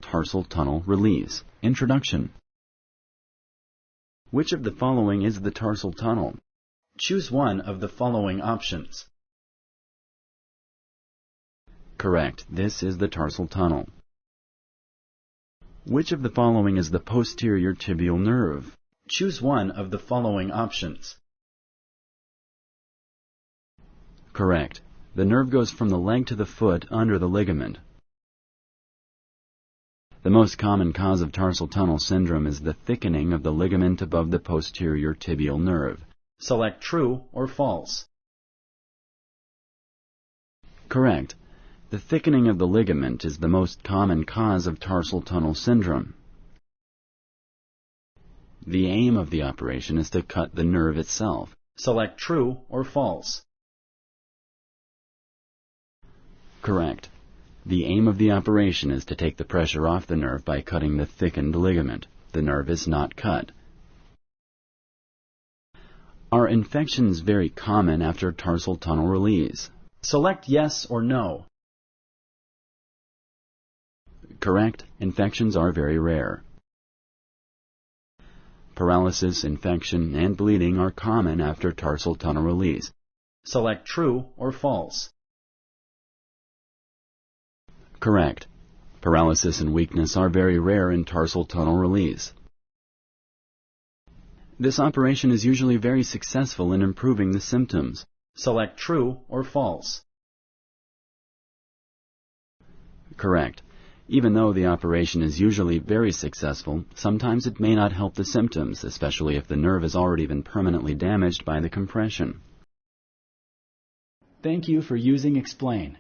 Tarsal Tunnel Release. Introduction. Which of the following is the tarsal tunnel? Choose one of the following options. Correct. This is the tarsal tunnel. Which of the following is the posterior tibial nerve? Choose one of the following options. Correct. The nerve goes from the leg to the foot under the ligament. The most common cause of tarsal tunnel syndrome is the thickening of the ligament above the posterior tibial nerve. Select true or false. Correct. The thickening of the ligament is the most common cause of tarsal tunnel syndrome. The aim of the operation is to cut the nerve itself. Select true or false. Correct. The aim of the operation is to take the pressure off the nerve by cutting the thickened ligament. The nerve is not cut. Are infections very common after tarsal tunnel release? Select yes or no. Correct. Infections are very rare. Paralysis, infection, and bleeding are common after tarsal tunnel release. Select true or false. Correct. Paralysis and weakness are very rare in tarsal tunnel release. This operation is usually very successful in improving the symptoms. Select true or false. Correct. Even though the operation is usually very successful, sometimes it may not help the symptoms, especially if the nerve has already been permanently damaged by the compression. Thank you for using Explain.